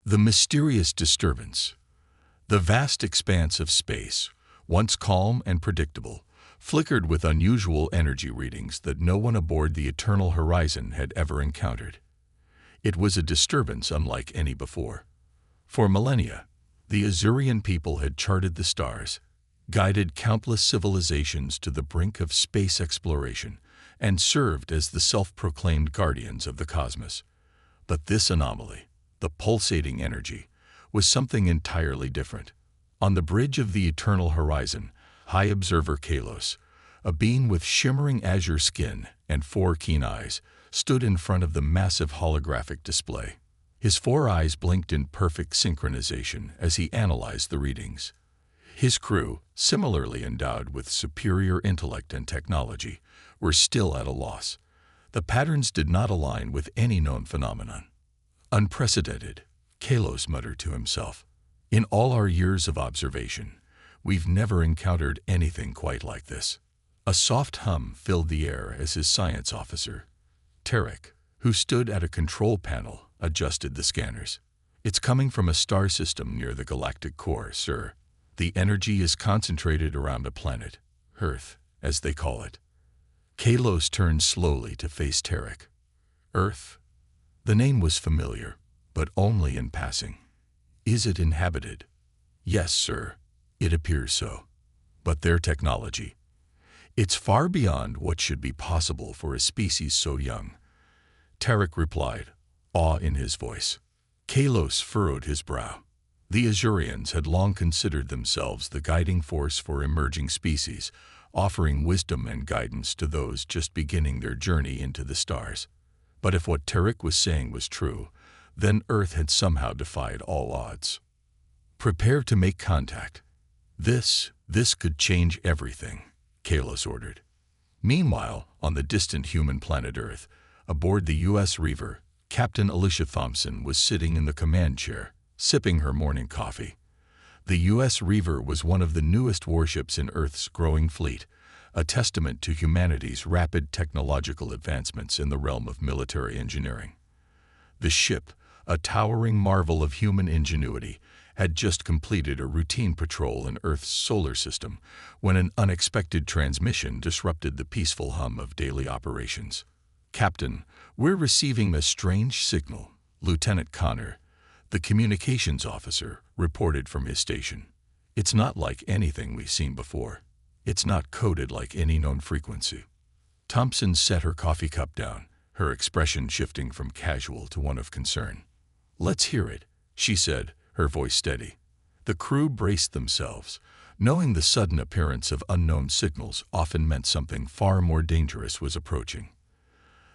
The mysterious disturbance. The vast expanse of space, once calm and predictable, flickered with unusual energy readings that no one aboard the Eternal Horizon had ever encountered. It was a disturbance unlike any before. For millennia, the Azurian people had charted the stars, guided countless civilizations to the brink of space exploration, and served as the self-proclaimed guardians of the cosmos. But this anomaly, the pulsating energy, was something entirely different. On the bridge of the Eternal Horizon, High Observer Kalos, a being with shimmering azure skin and 4 keen eyes, stood in front of the massive holographic display. His 4 eyes blinked in perfect synchronization as he analyzed the readings. His crew, similarly endowed with superior intellect and technology, were still at a loss. The patterns did not align with any known phenomenon. Unprecedented, Kalos muttered to himself. In all our years of observation, we've never encountered anything quite like this. A soft hum filled the air as his science officer, Tarek, who stood at a control panel, adjusted the scanners. It's coming from a star system near the galactic core, sir. The energy is concentrated around a planet, Earth, as they call it. Kalos turned slowly to face Tarek. Earth? The name was familiar, but only in passing. Is it inhabited? Yes, sir. It appears so. But their technology. It's far beyond what should be possible for a species so young. Tarek replied, awe in his voice. Kalos furrowed his brow. The Azurians had long considered themselves the guiding force for emerging species, offering wisdom and guidance to those just beginning their journey into the stars. But if what Tarek was saying was true, then Earth had somehow defied all odds. Prepare to make contact. This could change everything, Kalos ordered. Meanwhile, on the distant human planet Earth, aboard the U.S. Reaver, Captain Alicia Thompson was sitting in the command chair, sipping her morning coffee. The U.S. Reaver was one of the newest warships in Earth's growing fleet, a testament to humanity's rapid technological advancements in the realm of military engineering. The ship, a towering marvel of human ingenuity, had just completed a routine patrol in Earth's solar system when an unexpected transmission disrupted the peaceful hum of daily operations. Captain, we're receiving a strange signal, Lieutenant Connor, the communications officer, reported from his station. It's not like anything we've seen before. It's not coded like any known frequency. Thompson set her coffee cup down, her expression shifting from casual to one of concern. Let's hear it, she said, her voice steady. The crew braced themselves, knowing the sudden appearance of unknown signals often meant something far more dangerous was approaching.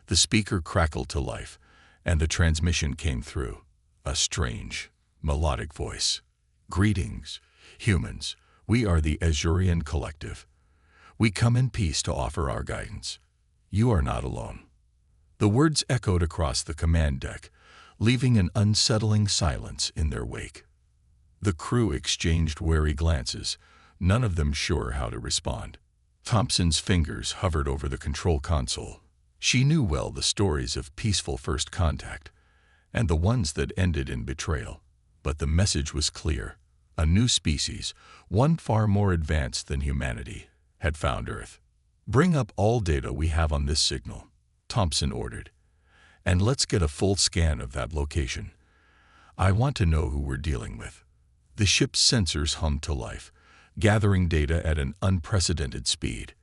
The speaker crackled to life, and the transmission came through, a strange, melodic voice. Greetings, humans. We are the Azurian Collective. We come in peace to offer our guidance. You are not alone. The words echoed across the command deck, leaving an unsettling silence in their wake. The crew exchanged wary glances, none of them sure how to respond. Thompson's fingers hovered over the control console. She knew well the stories of peaceful first contact, and the ones that ended in betrayal. But the message was clear. A new species, one far more advanced than humanity, had found Earth. Bring up all data we have on this signal, Thompson ordered. And let's get a full scan of that location. I want to know who we're dealing with. The ship's sensors hummed to life, gathering data at an unprecedented speed.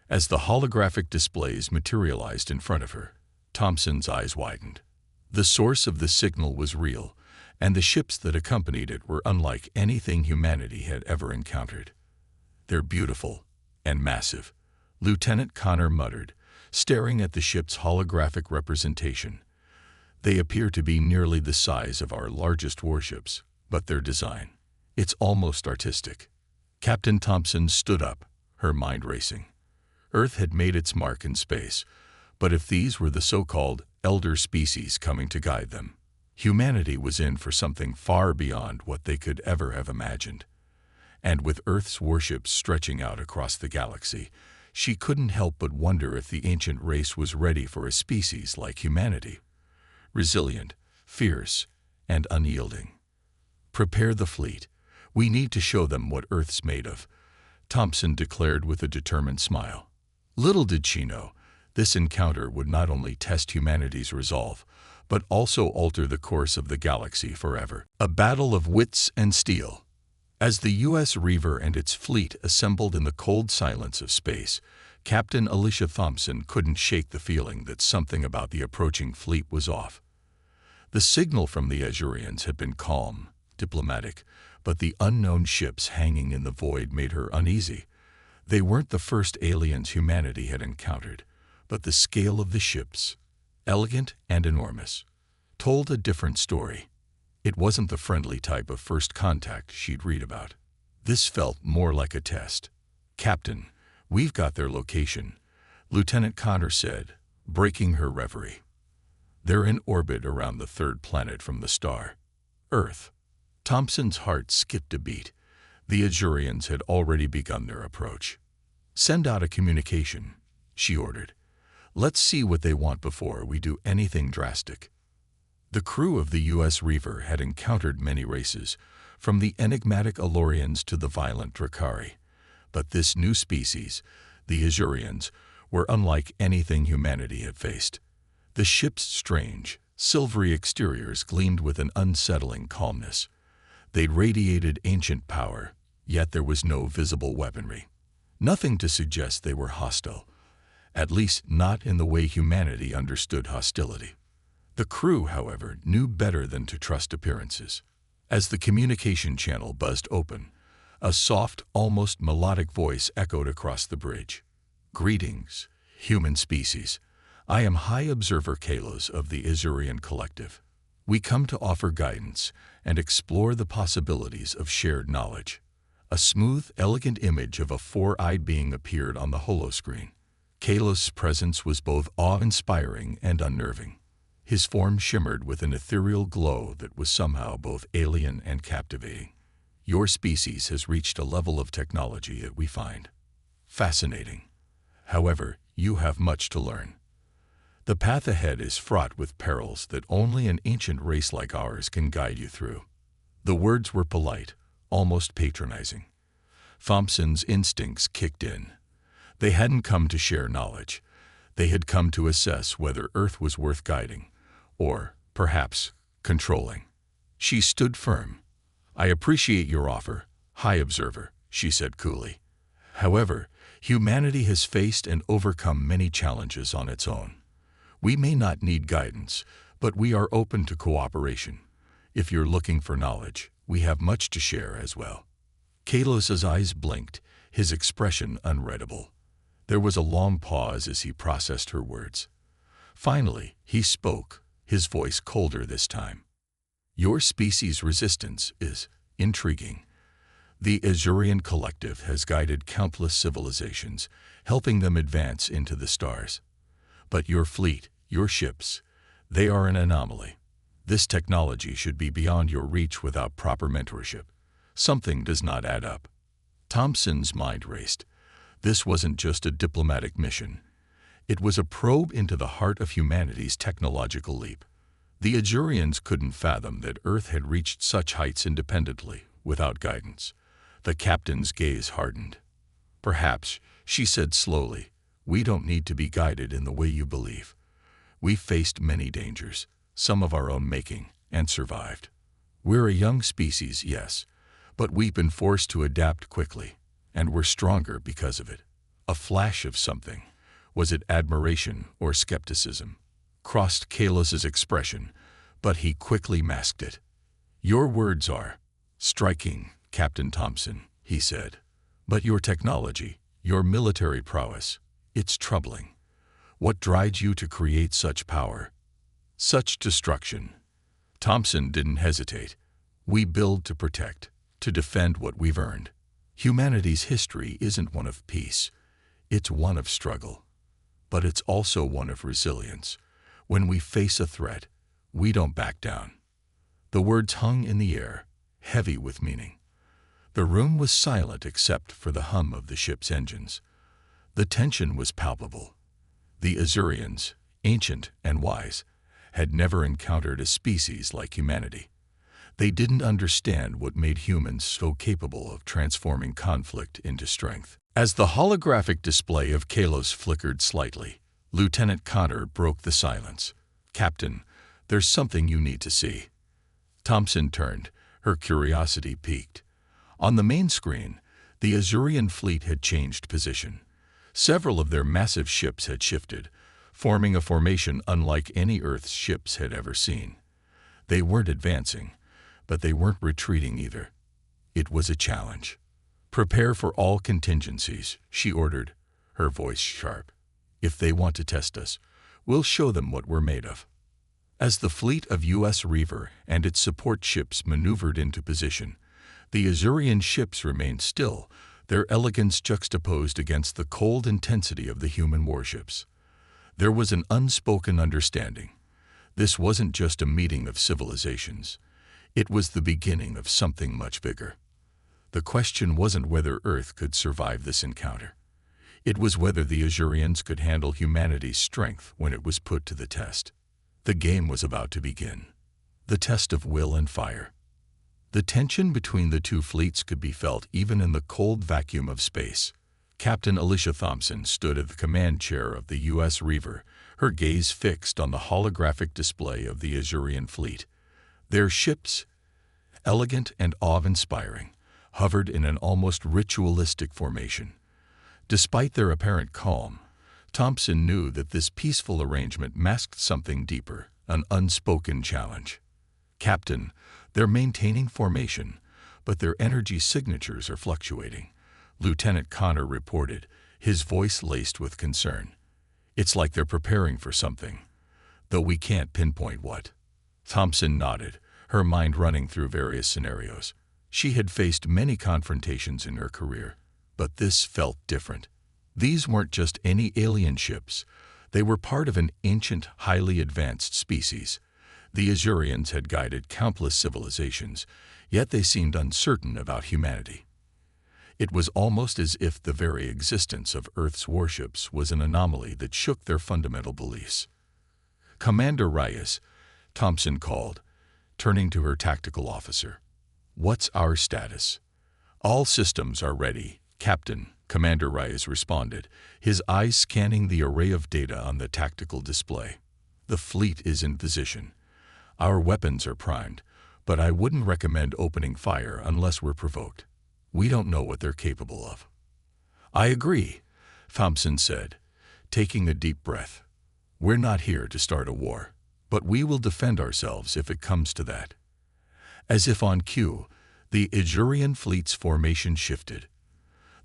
As the holographic displays materialized in front of her, Thompson's eyes widened. The source of the signal was real, and the ships that accompanied it were unlike anything humanity had ever encountered. They're beautiful and massive, Lieutenant Connor muttered, staring at the ship's holographic representation. They appear to be nearly the size of our largest warships, but their design, it's almost artistic. Captain Thompson stood up, her mind racing. Earth had made its mark in space, but if these were the so-called elder species coming to guide them, humanity was in for something far beyond what they could ever have imagined. And with Earth's warships stretching out across the galaxy, she couldn't help but wonder if the ancient race was ready for a species like humanity. Resilient, fierce, and unyielding. "Prepare the fleet. We need to show them what Earth's made of," Thompson declared with a determined smile. Little did she know, this encounter would not only test humanity's resolve, but also alter the course of the galaxy forever. A battle of wits and steel. As the U.S. Reaver and its fleet assembled in the cold silence of space, Captain Alicia Thompson couldn't shake the feeling that something about the approaching fleet was off. The signal from the Azurians had been calm, diplomatic, but the unknown ships hanging in the void made her uneasy. They weren't the first aliens humanity had encountered, but the scale of the ships, elegant and enormous, told a different story. It wasn't the friendly type of first contact she'd read about. This felt more like a test. "Captain, we've got their location," Lieutenant Connor said, breaking her reverie. "They're in orbit around the third planet from the star, Earth." Thompson's heart skipped a beat. The Azurians had already begun their approach. "Send out a communication," she ordered. "Let's see what they want before we do anything drastic." The crew of the U.S. Reaver had encountered many races, from the enigmatic Alorians to the violent Drakari. But this new species, the Azurians, were unlike anything humanity had faced. The ship's strange, silvery exteriors gleamed with an unsettling calmness. They radiated ancient power, yet there was no visible weaponry. Nothing to suggest they were hostile, at least not in the way humanity understood hostility. The crew, however, knew better than to trust appearances. As the communication channel buzzed open, a soft, almost melodic voice echoed across the bridge. "Greetings, human species. I am High Observer Kalos of the Azurian Collective. We come to offer guidance and explore the possibilities of shared knowledge." A smooth, elegant image of a four-eyed being appeared on the holoscreen. Kalos' presence was both awe-inspiring and unnerving. His form shimmered with an ethereal glow that was somehow both alien and captivating. "Your species has reached a level of technology that we find fascinating. However, you have much to learn. The path ahead is fraught with perils that only an ancient race like ours can guide you through." The words were polite, almost patronizing. Thompson's instincts kicked in. They hadn't come to share knowledge. They had come to assess whether Earth was worth guiding, or, perhaps, controlling. She stood firm. "I appreciate your offer, High Observer," she said coolly. "However, humanity has faced and overcome many challenges on its own. We may not need guidance, but we are open to cooperation. If you're looking for knowledge, we have much to share as well." Kalos's eyes blinked, his expression unreadable. There was a long pause as he processed her words. Finally, he spoke, his voice colder this time. "Your species' resistance is intriguing. The Azurian Collective has guided countless civilizations, helping them advance into the stars. But your fleet, your ships, they are an anomaly. This technology should be beyond your reach without proper mentorship. Something does not add up." Thompson's mind raced. This wasn't just a diplomatic mission. It was a probe into the heart of humanity's technological leap. The Azurians couldn't fathom that Earth had reached such heights independently, without guidance. The captain's gaze hardened. "Perhaps," she said slowly, "we don't need to be guided in the way you believe. We've faced many dangers, some of our own making, and survived. We're a young species, yes, but we've been forced to adapt quickly, and we're stronger because of it." A flash of something, was it admiration or skepticism, crossed Kalos's expression, but he quickly masked it. "Your words are striking, Captain Thompson," he said. "But your technology, your military prowess, it's troubling. What drives you to create such power, such destruction?" Thompson didn't hesitate. "We build to protect, to defend what we've earned. Humanity's history isn't one of peace. It's one of struggle. But it's also one of resilience. When we face a threat, we don't back down." The words hung in the air, heavy with meaning. The room was silent except for the hum of the ship's engines. The tension was palpable. The Azurians, ancient and wise, had never encountered a species like humanity. They didn't understand what made humans so capable of transforming conflict into strength. As the holographic display of Kalos flickered slightly, Lieutenant Connor broke the silence. "Captain, there's something you need to see." Thompson turned, her curiosity piqued. On the main screen, the Azurian fleet had changed position. Several of their massive ships had shifted, forming a formation unlike any Earth's ships had ever seen. They weren't advancing, but they weren't retreating either. It was a challenge. "Prepare for all contingencies," she ordered, her voice sharp. "If they want to test us, we'll show them what we're made of." As the fleet of U.S. Reaver and its support ships maneuvered into position, the Azurian ships remained still, their elegance juxtaposed against the cold intensity of the human warships. There was an unspoken understanding. This wasn't just a meeting of civilizations. It was the beginning of something much bigger. The question wasn't whether Earth could survive this encounter. It was whether the Azurians could handle humanity's strength when it was put to the test. The game was about to begin. The test of will and fire. The tension between the two fleets could be felt even in the cold vacuum of space. Captain Alicia Thompson stood at the command chair of the U.S. Reaver, her gaze fixed on the holographic display of the Azurian fleet. Their ships, elegant and awe-inspiring, hovered in an almost ritualistic formation. Despite their apparent calm, Thompson knew that this peaceful arrangement masked something deeper, an unspoken challenge. "Captain, they're maintaining formation, but their energy signatures are fluctuating," Lieutenant Connor reported, his voice laced with concern. "It's like they're preparing for something, though we can't pinpoint what." Thompson nodded, her mind running through various scenarios. She had faced many confrontations in her career, but this felt different. These weren't just any alien ships. They were part of an ancient, highly advanced species. The Azurians had guided countless civilizations, yet they seemed uncertain about humanity. It was almost as if the very existence of Earth's warships was an anomaly that shook their fundamental beliefs. "Commander Reyes," Thompson called, turning to her tactical officer. "What's our status?" "All systems are ready, Captain," Commander Reyes responded, his eyes scanning the array of data on the tactical display. "The fleet is in position. Our weapons are primed, but I wouldn't recommend opening fire unless we're provoked. We don't know what they're capable of." "I agree," Thompson said, taking a deep breath. "We're not here to start a war, but we will defend ourselves if it comes to that." As if on cue, the Azurian fleet's formation shifted.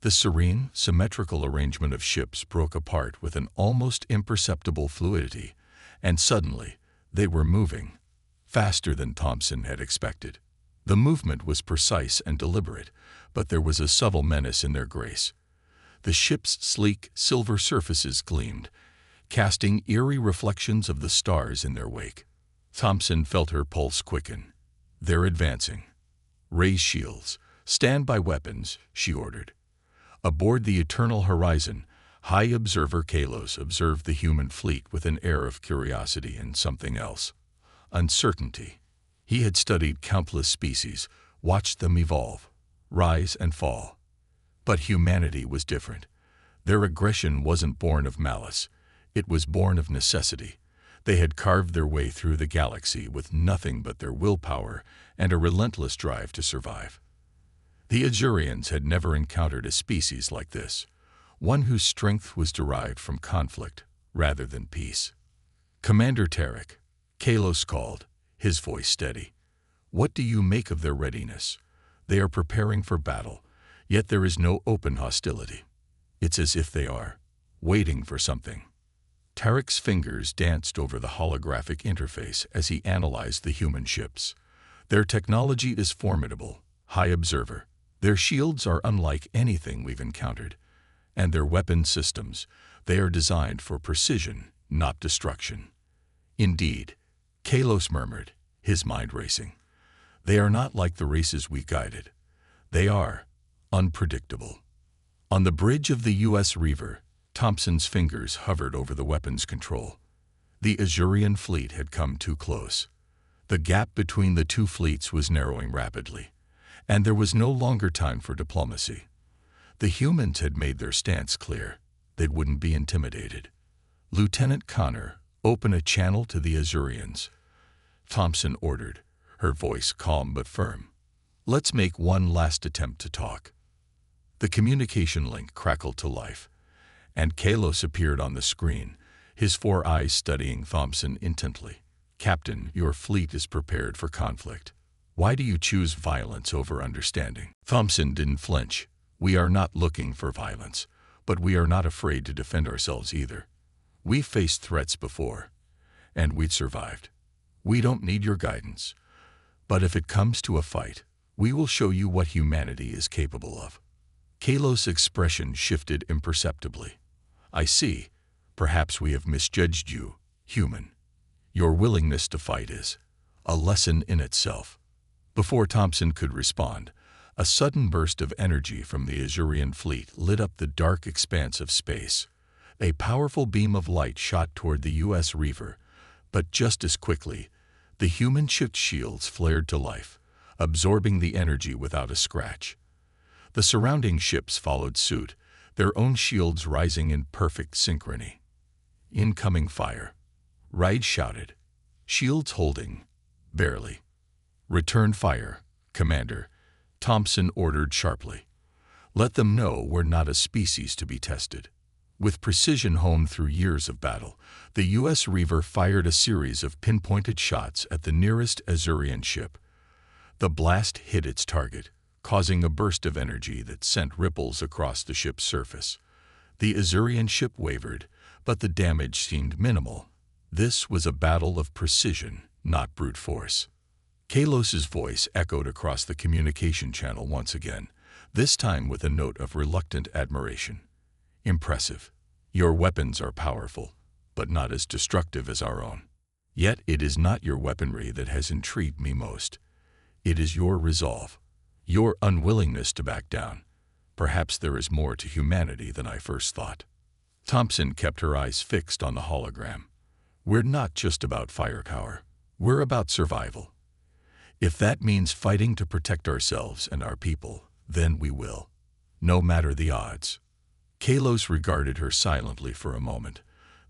The serene, symmetrical arrangement of ships broke apart with an almost imperceptible fluidity, and suddenly they were moving, faster than Thompson had expected. The movement was precise and deliberate, but there was a subtle menace in their grace. The ship's sleek, silver surfaces gleamed, casting eerie reflections of the stars in their wake. Thompson felt her pulse quicken. "They're advancing. Raise shields. Stand by weapons," she ordered. Aboard the Eternal Horizon, High Observer Kalos observed the human fleet with an air of curiosity and something else. Uncertainty. He had studied countless species, watched them evolve, rise and fall. But humanity was different. Their aggression wasn't born of malice. It was born of necessity. They had carved their way through the galaxy with nothing but their willpower and a relentless drive to survive. The Azurians had never encountered a species like this, one whose strength was derived from conflict rather than peace. "Commander Tarek," Kalos called, his voice steady. "What do you make of their readiness? They are preparing for battle, yet there is no open hostility. It's as if they are waiting for something." Tarek's fingers danced over the holographic interface as he analyzed the human ships. "Their technology is formidable, High Observer. Their shields are unlike anything we've encountered. And their weapon systems, they are designed for precision, not destruction." "Indeed," Kalos murmured, his mind racing. "They are not like the races we guided. They are unpredictable." On the bridge of the U.S. Reaver, Thompson's fingers hovered over the weapons control. The Azurian fleet had come too close. The gap between the two fleets was narrowing rapidly, and there was no longer time for diplomacy. The humans had made their stance clear. They wouldn't be intimidated. "Lieutenant Connor, open a channel to the Azurians," Thompson ordered, her voice calm but firm. "Let's make one last attempt to talk." The communication link crackled to life, and Kalos appeared on the screen, his 4 eyes studying Thompson intently. "Captain, your fleet is prepared for conflict. Why do you choose violence over understanding?" Thompson didn't flinch. "We are not looking for violence, but we are not afraid to defend ourselves either. We've faced threats before, and we've survived. We don't need your guidance, but if it comes to a fight, we will show you what humanity is capable of." Kalos' expression shifted imperceptibly. "I see. Perhaps we have misjudged you, human. Your willingness to fight is a lesson in itself." Before Thompson could respond, a sudden burst of energy from the Azurian fleet lit up the dark expanse of space. A powerful beam of light shot toward the U.S. Reaver, but just as quickly, the human ship's shields flared to life, absorbing the energy without a scratch. The surrounding ships followed suit, their own shields rising in perfect synchrony. "Incoming fire," Raid shouted. "Shields holding. Barely." "Return fire, Commander," Thompson ordered sharply. "Let them know we're not a species to be tested." With precision honed through years of battle, the U.S. Reaver fired a series of pinpointed shots at the nearest Azurian ship. The blast hit its target, causing a burst of energy that sent ripples across the ship's surface. The Azurian ship wavered, but the damage seemed minimal. This was a battle of precision, not brute force. Kalos's voice echoed across the communication channel once again, this time with a note of reluctant admiration. "Impressive. Your weapons are powerful, but not as destructive as our own. Yet it is not your weaponry that has intrigued me most. It is your resolve, your unwillingness to back down. Perhaps there is more to humanity than I first thought." Thompson kept her eyes fixed on the hologram. "We're not just about firepower. We're about survival. If that means fighting to protect ourselves and our people, then we will, no matter the odds." Kalos regarded her silently for a moment,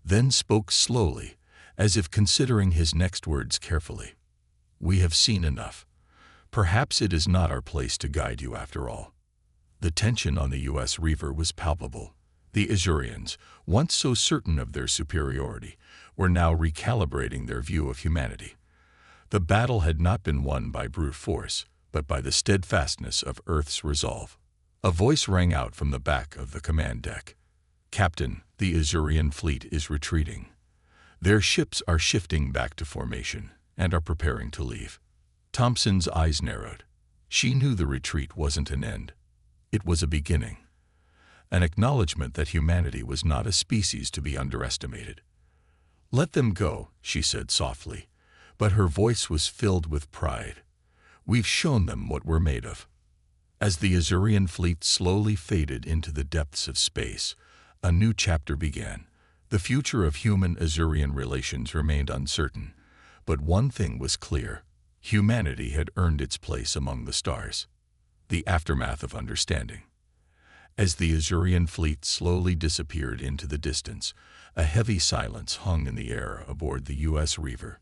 then spoke slowly, as if considering his next words carefully. "We have seen enough. Perhaps it is not our place to guide you after all." The tension on the U.S. Reaver was palpable. The Azurians, once so certain of their superiority, were now recalibrating their view of humanity. The battle had not been won by brute force, but by the steadfastness of Earth's resolve. A voice rang out from the back of the command deck. "Captain, the Azurian fleet is retreating. Their ships are shifting back to formation and are preparing to leave." Thompson's eyes narrowed. She knew the retreat wasn't an end. It was a beginning. An acknowledgement that humanity was not a species to be underestimated. "Let them go," she said softly, but her voice was filled with pride. "We've shown them what we're made of." As the Azurian fleet slowly faded into the depths of space, a new chapter began. The future of human-Azurian relations remained uncertain, but one thing was clear. Humanity had earned its place among the stars. The aftermath of understanding. As the Azurian fleet slowly disappeared into the distance, a heavy silence hung in the air aboard the U.S. Reaver.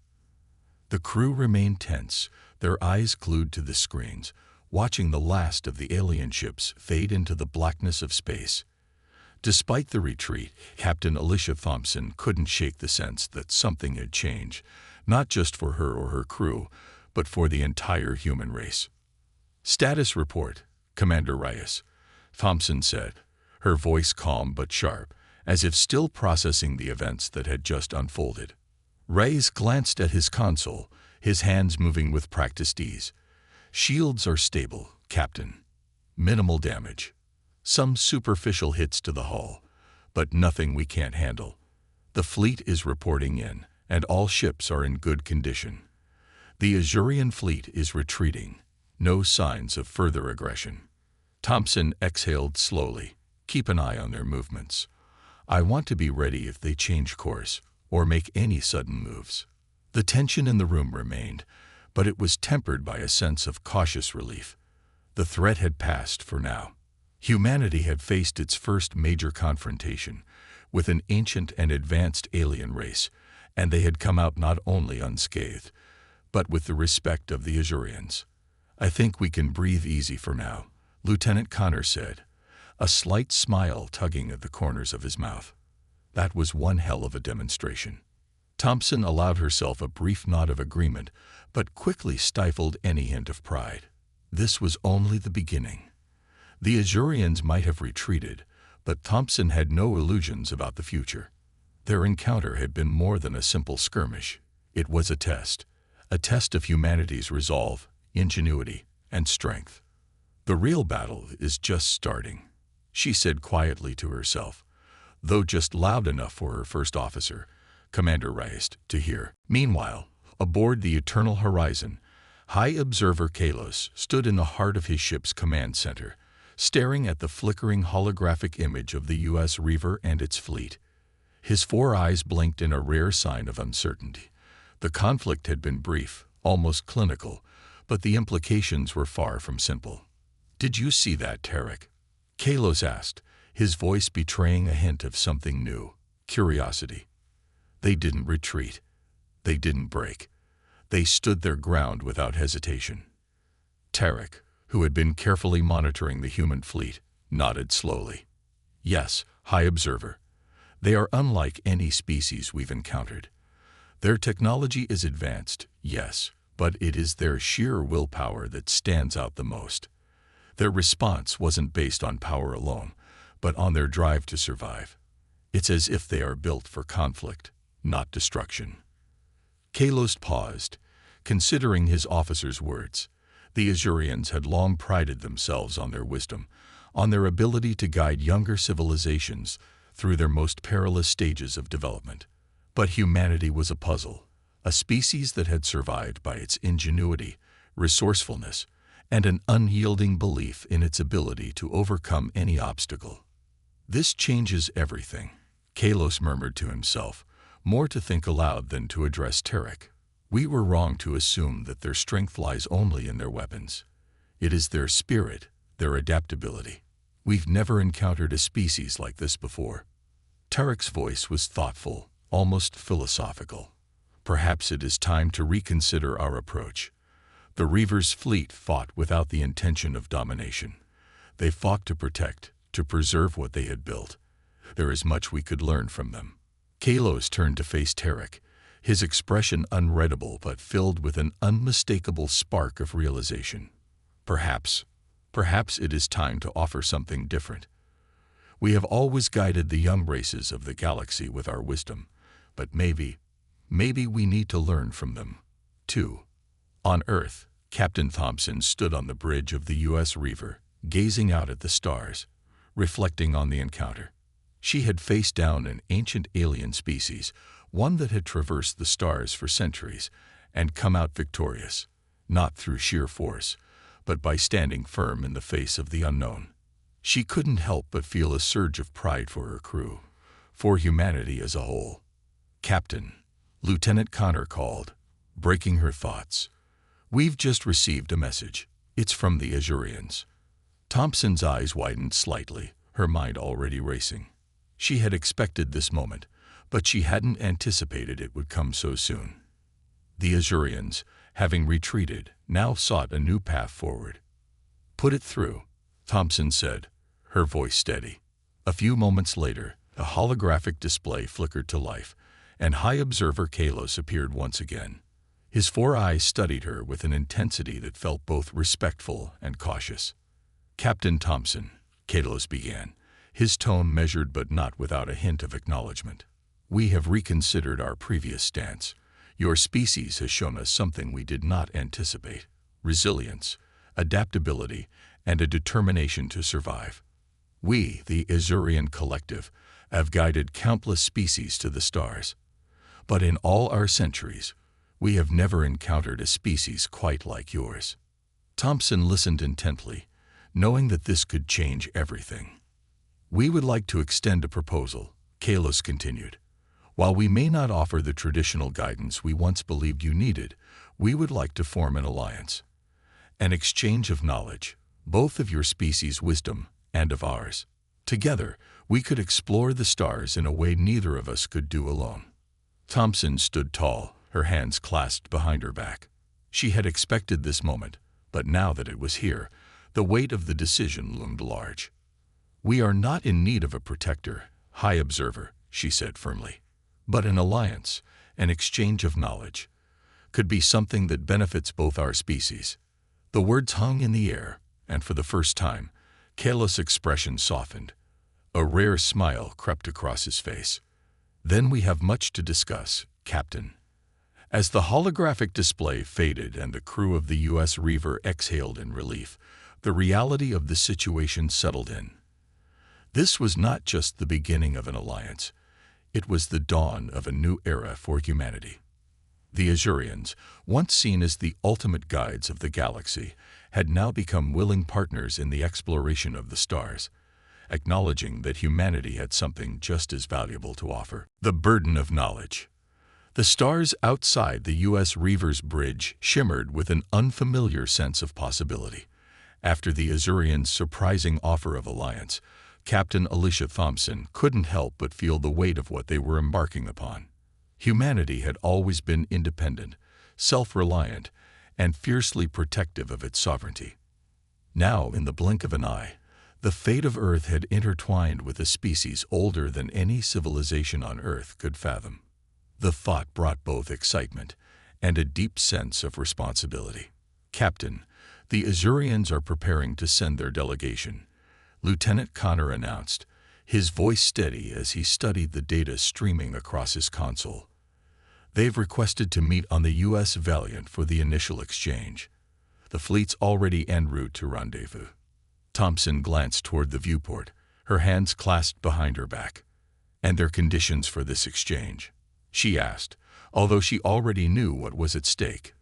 The crew remained tense, their eyes glued to the screens, watching the last of the alien ships fade into the blackness of space. Despite the retreat, Captain Alicia Thompson couldn't shake the sense that something had changed, not just for her or her crew, but for the entire human race. "Status report, Commander Reyes," Thompson said, her voice calm but sharp, as if still processing the events that had just unfolded. Reyes glanced at his console, his hands moving with practiced ease. "Shields are stable, Captain. Minimal damage. Some superficial hits to the hull, but nothing we can't handle. The fleet is reporting in, and all ships are in good condition. The Azurian fleet is retreating. No signs of further aggression." Thompson exhaled slowly. "Keep an eye on their movements. I want to be ready if they change course or make any sudden moves." The tension in the room remained, but it was tempered by a sense of cautious relief. The threat had passed for now. Humanity had faced its first major confrontation with an ancient and advanced alien race, and they had come out not only unscathed, but with the respect of the Azurians. "I think we can breathe easy for now," Lieutenant Connor said, a slight smile tugging at the corners of his mouth. That was one hell of a demonstration. Thompson allowed herself a brief nod of agreement, but quickly stifled any hint of pride. This was only the beginning. The Azurians might have retreated, but Thompson had no illusions about the future. Their encounter had been more than a simple skirmish. It was a test of humanity's resolve, ingenuity, and strength. "The real battle is just starting," she said quietly to herself, though just loud enough for her first officer, Commander Reyes, to hear. Meanwhile, aboard the Eternal Horizon, High Observer Kalos stood in the heart of his ship's command center, staring at the flickering holographic image of the U.S. Reaver and its fleet. His 4 eyes blinked in a rare sign of uncertainty. The conflict had been brief, almost clinical, but the implications were far from simple. "Did you see that, Tarek?" Kalos asked, his voice betraying a hint of something new, curiosity. They didn't retreat. They didn't break. They stood their ground without hesitation. Tarek, who had been carefully monitoring the human fleet, nodded slowly. "Yes, High Observer. They are unlike any species we've encountered. Their technology is advanced, yes, but it is their sheer willpower that stands out the most. Their response wasn't based on power alone, but on their drive to survive. It's as if they are built for conflict, not destruction." Kalos paused, considering his officer's words. The Azurians had long prided themselves on their wisdom, on their ability to guide younger civilizations through their most perilous stages of development. But humanity was a puzzle, a species that had survived by its ingenuity, resourcefulness, and an unyielding belief in its ability to overcome any obstacle. "This changes everything," Kalos murmured to himself, more to think aloud than to address Tarek. "We were wrong to assume that their strength lies only in their weapons. It is their spirit, their adaptability. We've never encountered a species like this before." Tarek's voice was thoughtful, almost philosophical. "Perhaps it is time to reconsider our approach. The Reaver's fleet fought without the intention of domination. They fought to protect, to preserve what they had built. There is much we could learn from them." Kalos turned to face Tarek, his expression unreadable but filled with an unmistakable spark of realization. Perhaps it is time to offer something different. We have always guided the young races of the galaxy with our wisdom, but maybe we need to learn from them, too." On Earth, Captain Thompson stood on the bridge of the U.S. Reaver, gazing out at the stars, reflecting on the encounter. She had faced down an ancient alien species, one that had traversed the stars for centuries, and come out victorious, not through sheer force, but by standing firm in the face of the unknown. She couldn't help but feel a surge of pride for her crew, for humanity as a whole. "Captain," Lieutenant Connor called, breaking her thoughts. "We've just received a message. It's from the Azurians." Thompson's eyes widened slightly, her mind already racing. She had expected this moment, but she hadn't anticipated it would come so soon. The Azurians, having retreated, now sought a new path forward. "Put it through," Thompson said, her voice steady. A few moments later, a holographic display flickered to life, and High Observer Kalos appeared once again. His 4 eyes studied her with an intensity that felt both respectful and cautious. "Captain Thompson," Kalos began, his tone measured but not without a hint of acknowledgement. "We have reconsidered our previous stance. Your species has shown us something we did not anticipate: resilience, adaptability, and a determination to survive. We, the Azurian Collective, have guided countless species to the stars. But in all our centuries, we have never encountered a species quite like yours." Thompson listened intently, knowing that this could change everything. "We would like to extend a proposal," Kalos continued. While we may not offer the traditional guidance we once believed you needed, we would like to form an alliance. An exchange of knowledge, both of your species' wisdom and of ours. Together, we could explore the stars in a way neither of us could do alone. Thompson stood tall, her hands clasped behind her back. She had expected this moment, but now that it was here, the weight of the decision loomed large. "We are not in need of a protector, High Observer," she said firmly. "But an alliance, an exchange of knowledge, could be something that benefits both our species." The words hung in the air, and for the first time, Kalos' expression softened. A rare smile crept across his face. "Then we have much to discuss, Captain." As the holographic display faded and the crew of the U.S. Reaver exhaled in relief, the reality of the situation settled in. This was not just the beginning of an alliance. It was the dawn of a new era for humanity. The Azurians, once seen as the ultimate guides of the galaxy, had now become willing partners in the exploration of the stars, acknowledging that humanity had something just as valuable to offer: the burden of knowledge. The stars outside the U.S. Reaver's bridge shimmered with an unfamiliar sense of possibility. After the Azurians' surprising offer of alliance, Captain Alicia Thompson couldn't help but feel the weight of what they were embarking upon. Humanity had always been independent, self-reliant, and fiercely protective of its sovereignty. Now, in the blink of an eye, the fate of Earth had intertwined with a species older than any civilization on Earth could fathom. The thought brought both excitement and a deep sense of responsibility. "Captain, the Azurians are preparing to send their delegation," Lieutenant Connor announced, his voice steady as he studied the data streaming across his console. "They've requested to meet on the U.S. Valiant for the initial exchange. The fleet's already en route to rendezvous." Thompson glanced toward the viewport, her hands clasped behind her back. "And their conditions for this exchange?" she asked, although she already knew what was at stake.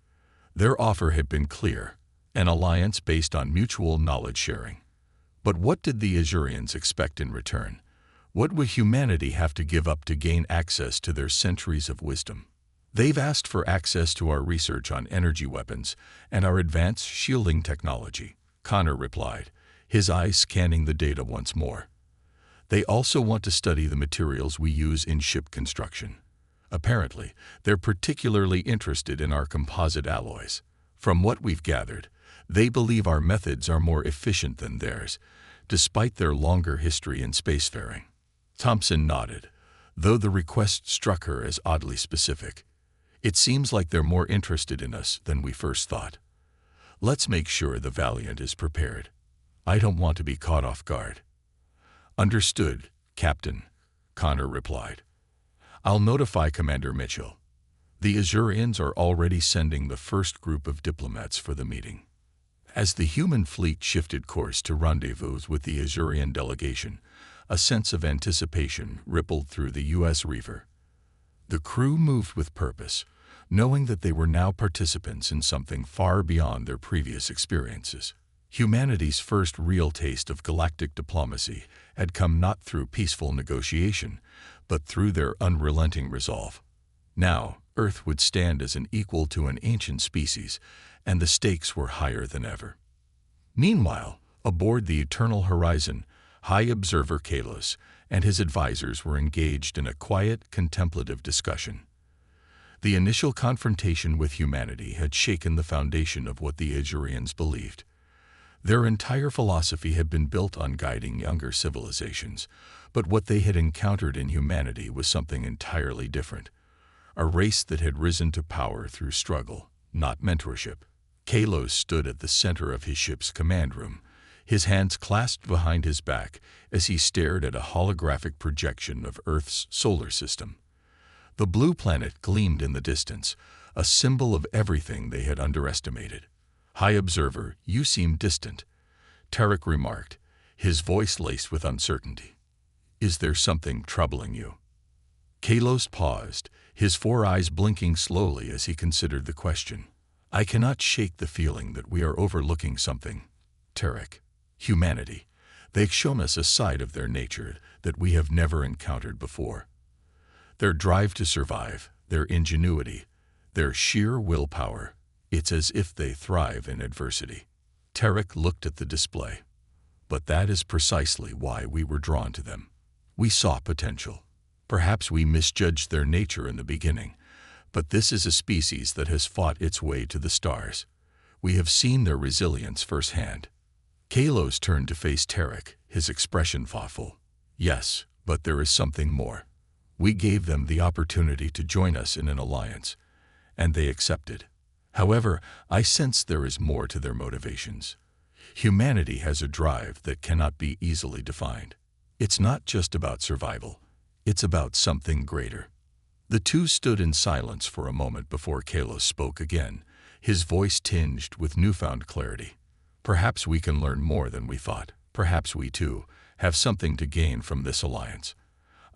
Their offer had been clear, an alliance based on mutual knowledge sharing. But what did the Azurians expect in return? What would humanity have to give up to gain access to their centuries of wisdom? "They've asked for access to our research on energy weapons and our advanced shielding technology," Connor replied, his eyes scanning the data once more. "They also want to study the materials we use in ship construction. Apparently, they're particularly interested in our composite alloys. From what we've gathered, they believe our methods are more efficient than theirs, despite their longer history in spacefaring." Thompson nodded, though the request struck her as oddly specific. "It seems like they're more interested in us than we first thought. Let's make sure the Valiant is prepared. I don't want to be caught off guard." "Understood, Captain," Connor replied. "I'll notify Commander Mitchell. The Azurians are already sending the first group of diplomats for the meeting." As the human fleet shifted course to rendezvous with the Azurian delegation, a sense of anticipation rippled through the U.S. Reaver. The crew moved with purpose, knowing that they were now participants in something far beyond their previous experiences. Humanity's first real taste of galactic diplomacy had come not through peaceful negotiation, but through their unrelenting resolve. Now, Earth would stand as an equal to an ancient species, and the stakes were higher than ever. Meanwhile, aboard the Eternal Horizon, High Observer Kalos and his advisors were engaged in a quiet, contemplative discussion. The initial confrontation with humanity had shaken the foundation of what the Azurians believed. Their entire philosophy had been built on guiding younger civilizations, but what they had encountered in humanity was something entirely different. A race that had risen to power through struggle, not mentorship. Kalos stood at the center of his ship's command room, his hands clasped behind his back as he stared at a holographic projection of Earth's solar system. The blue planet gleamed in the distance, a symbol of everything they had underestimated. "High Observer, you seem distant," Tarek remarked, his voice laced with uncertainty. "Is there something troubling you?" Kalos paused, his four eyes blinking slowly as he considered the question. "I cannot shake the feeling that we are overlooking something, Tarek. Humanity. They've shown us a side of their nature that we have never encountered before. Their drive to survive, their ingenuity, their sheer willpower, it's as if they thrive in adversity. Tarek looked at the display. But that is precisely why we were drawn to them. We saw potential. Perhaps we misjudged their nature in the beginning, but this is a species that has fought its way to the stars. We have seen their resilience firsthand. Kalos turned to face Tarek, his expression thoughtful. Yes, but there is something more. We gave them the opportunity to join us in an alliance, and they accepted. However, I sense there is more to their motivations. Humanity has a drive that cannot be easily defined. It's not just about survival. It's about something greater. The two stood in silence for a moment before Kalos spoke again, his voice tinged with newfound clarity. Perhaps we can learn more than we thought. Perhaps we, too, have something to gain from this alliance.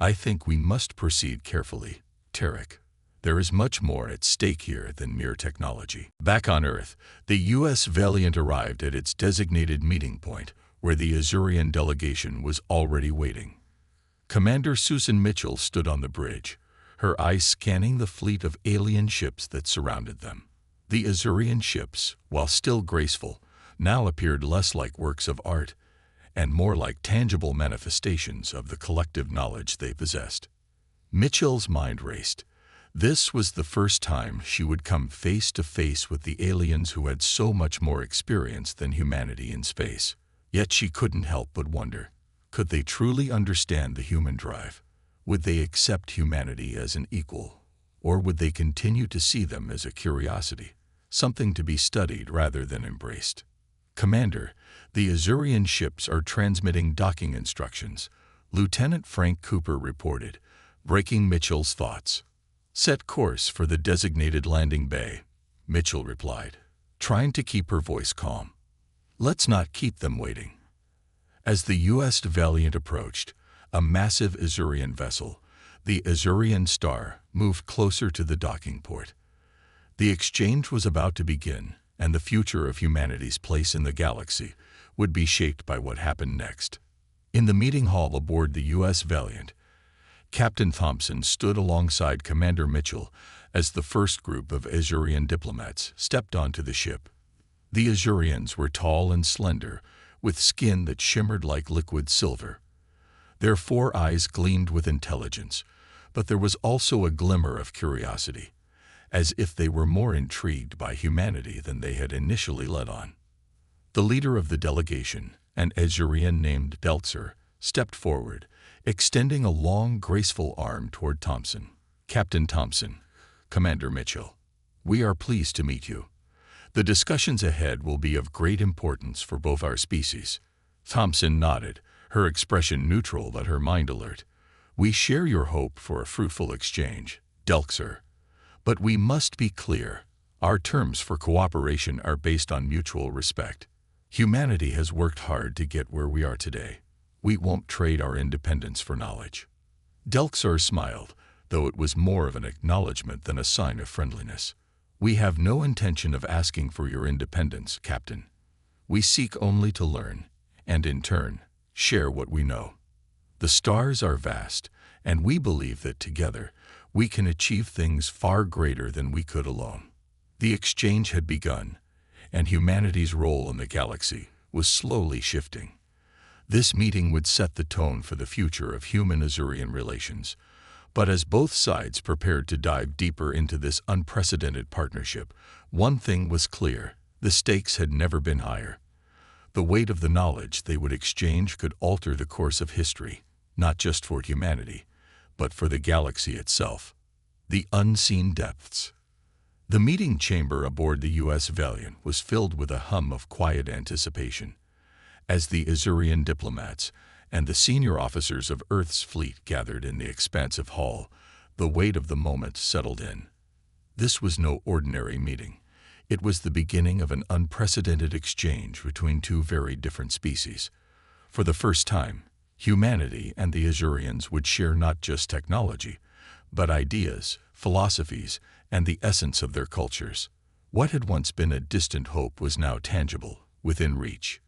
I think we must proceed carefully, Tarek. There is much more at stake here than mere technology. Back on Earth, the U.S. Valiant arrived at its designated meeting point, where the Azurian delegation was already waiting. Commander Susan Mitchell stood on the bridge, her eyes scanning the fleet of alien ships that surrounded them. The Azurian ships, while still graceful, now appeared less like works of art and more like tangible manifestations of the collective knowledge they possessed. Mitchell's mind raced. This was the first time she would come face to face with the aliens who had so much more experience than humanity in space. Yet she couldn't help but wonder, could they truly understand the human drive? Would they accept humanity as an equal? Or would they continue to see them as a curiosity, something to be studied rather than embraced? Commander, the Azurian ships are transmitting docking instructions, Lieutenant Frank Cooper reported, breaking Mitchell's thoughts. Set course for the designated landing bay, Mitchell replied, trying to keep her voice calm. Let's not keep them waiting. As the U.S. Valiant approached, a massive Azurian vessel, the Azurian Star, moved closer to the docking port. The exchange was about to begin, and the future of humanity's place in the galaxy would be shaped by what happened next. In the meeting hall aboard the U.S. Valiant, Captain Thompson stood alongside Commander Mitchell as the first group of Azurian diplomats stepped onto the ship. The Azurians were tall and slender, with skin that shimmered like liquid silver. Their four eyes gleamed with intelligence, but there was also a glimmer of curiosity, as if they were more intrigued by humanity than they had initially let on. The leader of the delegation, an Azurian named Deltzer, stepped forward, extending a long, graceful arm toward Thompson. Captain Thompson, Commander Mitchell, we are pleased to meet you. The discussions ahead will be of great importance for both our species. Thompson nodded, her expression neutral but her mind alert. We share your hope for a fruitful exchange, Deltzer. But we must be clear. Our terms for cooperation are based on mutual respect. Humanity has worked hard to get where we are today. We won't trade our independence for knowledge. Deltzer smiled, though it was more of an acknowledgement than a sign of friendliness. We have no intention of asking for your independence, Captain. We seek only to learn, and in turn, share what we know. The stars are vast, and we believe that together, we can achieve things far greater than we could alone. The exchange had begun, and humanity's role in the galaxy was slowly shifting. This meeting would set the tone for the future of human-Azurian relations, but as both sides prepared to dive deeper into this unprecedented partnership, one thing was clear: the stakes had never been higher. The weight of the knowledge they would exchange could alter the course of history, not just for humanity, but for the galaxy itself. The unseen depths. The meeting chamber aboard the U.S. Valiant was filled with a hum of quiet anticipation. As the Azurian diplomats and the senior officers of Earth's fleet gathered in the expansive hall, the weight of the moment settled in. This was no ordinary meeting. It was the beginning of an unprecedented exchange between two very different species. For the first time, humanity and the Azurians would share not just technology, but ideas, philosophies, and the essence of their cultures. What had once been a distant hope was now tangible, within reach.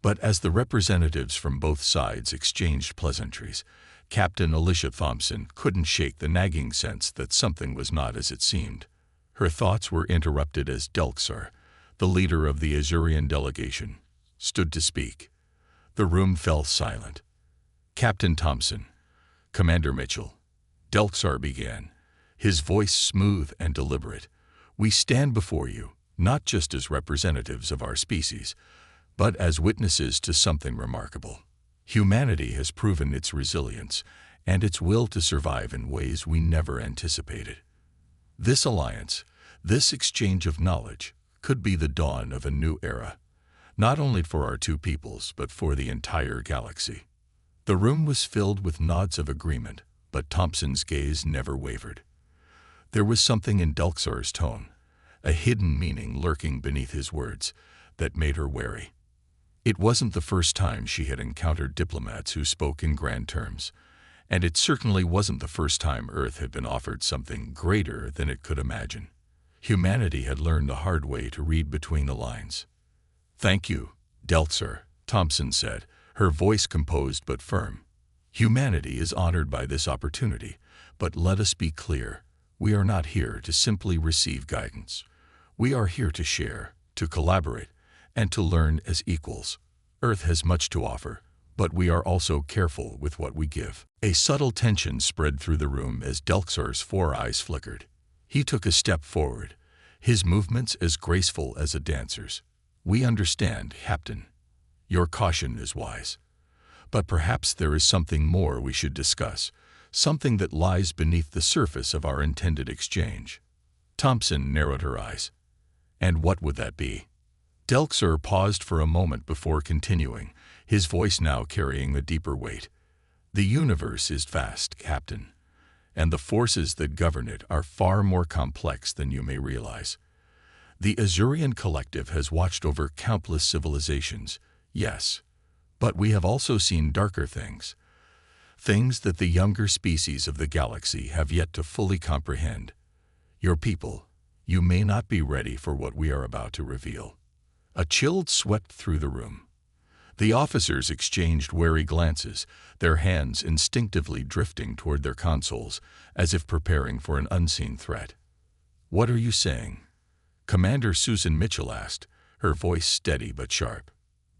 But as the representatives from both sides exchanged pleasantries, Captain Alicia Thompson couldn't shake the nagging sense that something was not as it seemed. Her thoughts were interrupted as Delxar, the leader of the Azurian delegation, stood to speak. The room fell silent. "Captain Thompson, Commander Mitchell," Delxar began, his voice smooth and deliberate, "we stand before you, not just as representatives of our species, but as witnesses to something remarkable. Humanity has proven its resilience and its will to survive in ways we never anticipated. This alliance, this exchange of knowledge, could be the dawn of a new era, not only for our two peoples, but for the entire galaxy." The room was filled with nods of agreement, but Thompson's gaze never wavered. There was something in Delxar's tone, a hidden meaning lurking beneath his words, that made her wary. It wasn't the first time she had encountered diplomats who spoke in grand terms, and it certainly wasn't the first time Earth had been offered something greater than it could imagine. Humanity had learned the hard way to read between the lines. "Thank you, Delxar," Thompson said, her voice composed but firm. "Humanity is honored by this opportunity, but let us be clear, we are not here to simply receive guidance. We are here to share, to collaborate, and to learn as equals. Earth has much to offer, but we are also careful with what we give." A subtle tension spread through the room as Delxar's four eyes flickered. He took a step forward, his movements as graceful as a dancer's. "We understand, Captain. Your caution is wise. But perhaps there is something more we should discuss, something that lies beneath the surface of our intended exchange." Thompson narrowed her eyes. "And what would that be?" Delxar paused for a moment before continuing, his voice now carrying a deeper weight. "The universe is vast, Captain, and the forces that govern it are far more complex than you may realize. The Azurian Collective has watched over countless civilizations, yes, but we have also seen darker things, things that the younger species of the galaxy have yet to fully comprehend. Your people, you may not be ready for what we are about to reveal." A chill swept through the room. The officers exchanged wary glances, their hands instinctively drifting toward their consoles, as if preparing for an unseen threat. "What are you saying?" Commander Susan Mitchell asked, her voice steady but sharp.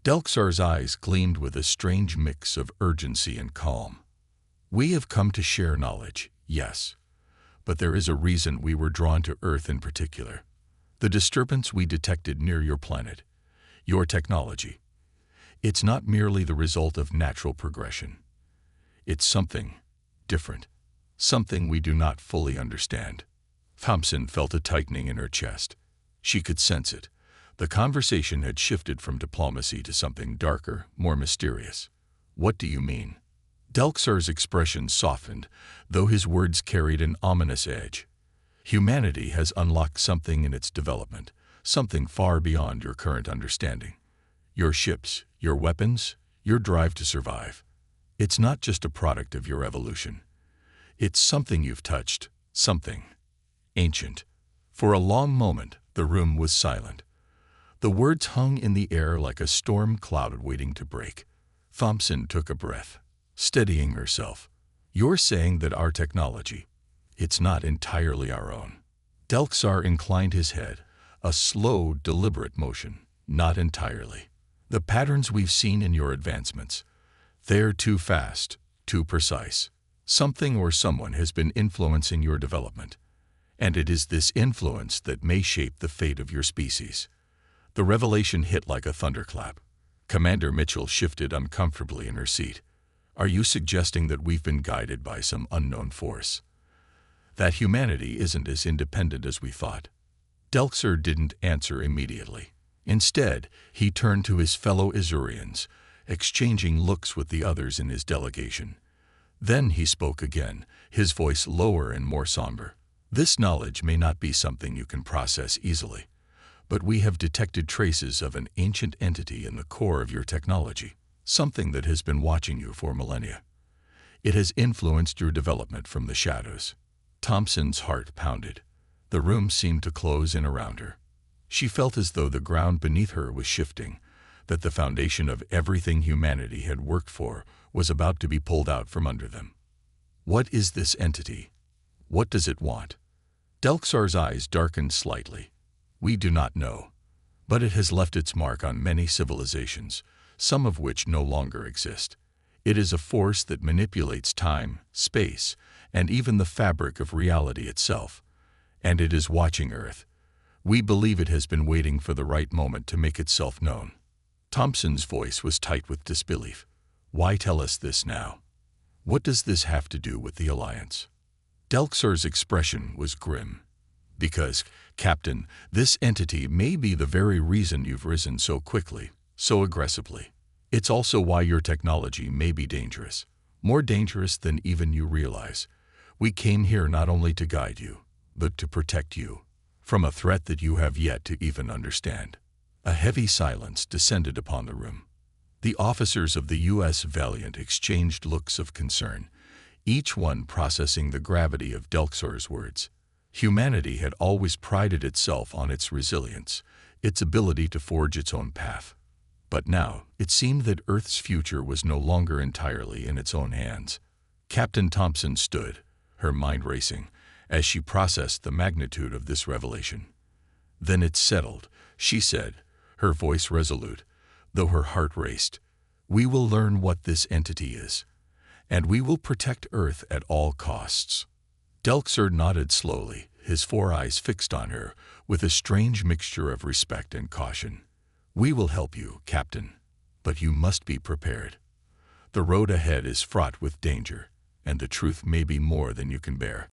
Delxar's eyes gleamed with a strange mix of urgency and calm. "We have come to share knowledge, yes, but there is a reason we were drawn to Earth in particular. The disturbance we detected near your planet, your technology. It's not merely the result of natural progression. It's something different, something we do not fully understand." Thompson felt a tightening in her chest. She could sense it. The conversation had shifted from diplomacy to something darker, more mysterious. "What do you mean?" Delxar's expression softened, though his words carried an ominous edge. "Humanity has unlocked something in its development, something far beyond your current understanding. Your ships, your weapons, your drive to survive. It's not just a product of your evolution. It's something you've touched, something ancient." For a long moment, the room was silent. The words hung in the air like a storm cloud waiting to break. Thompson took a breath, steadying herself. "You're saying that our technology, it's not entirely our own." Delxar inclined his head, a slow, deliberate motion. "Not entirely. The patterns we've seen in your advancements, they're too fast, too precise. Something or someone has been influencing your development, and it is this influence that may shape the fate of your species." The revelation hit like a thunderclap. Commander Mitchell shifted uncomfortably in her seat. "Are you suggesting that we've been guided by some unknown force? That humanity isn't as independent as we thought?" Delxar didn't answer immediately. Instead, he turned to his fellow Azurians, exchanging looks with the others in his delegation. Then he spoke again, his voice lower and more somber. "This knowledge may not be something you can process easily, but we have detected traces of an ancient entity in the core of your technology, something that has been watching you for millennia. It has influenced your development from the shadows." Thompson's heart pounded. The room seemed to close in around her. She felt as though the ground beneath her was shifting, that the foundation of everything humanity had worked for was about to be pulled out from under them. What is this entity? What does it want? Delxar's eyes darkened slightly. We do not know, but it has left its mark on many civilizations, some of which no longer exist. It is a force that manipulates time, space, and even the fabric of reality itself. And it is watching Earth. We believe it has been waiting for the right moment to make itself known. Thompson's voice was tight with disbelief. Why tell us this now? What does this have to do with the Alliance? Delxar's expression was grim. Because, Captain, this entity may be the very reason you've risen so quickly, so aggressively. It's also why your technology may be dangerous, more dangerous than even you realize. We came here not only to guide you, but to protect you from a threat that you have yet to even understand. A heavy silence descended upon the room. The officers of the U.S. Valiant exchanged looks of concern, each one processing the gravity of Delxar's words. Humanity had always prided itself on its resilience, its ability to forge its own path. But now, it seemed that Earth's future was no longer entirely in its own hands. Captain Thompson stood, her mind racing, as she processed the magnitude of this revelation. Then it's settled, she said, her voice resolute, though her heart raced. We will learn what this entity is, and we will protect Earth at all costs. Delxar nodded slowly, his four eyes fixed on her, with a strange mixture of respect and caution. We will help you, Captain, but you must be prepared. The road ahead is fraught with danger, and the truth may be more than you can bear.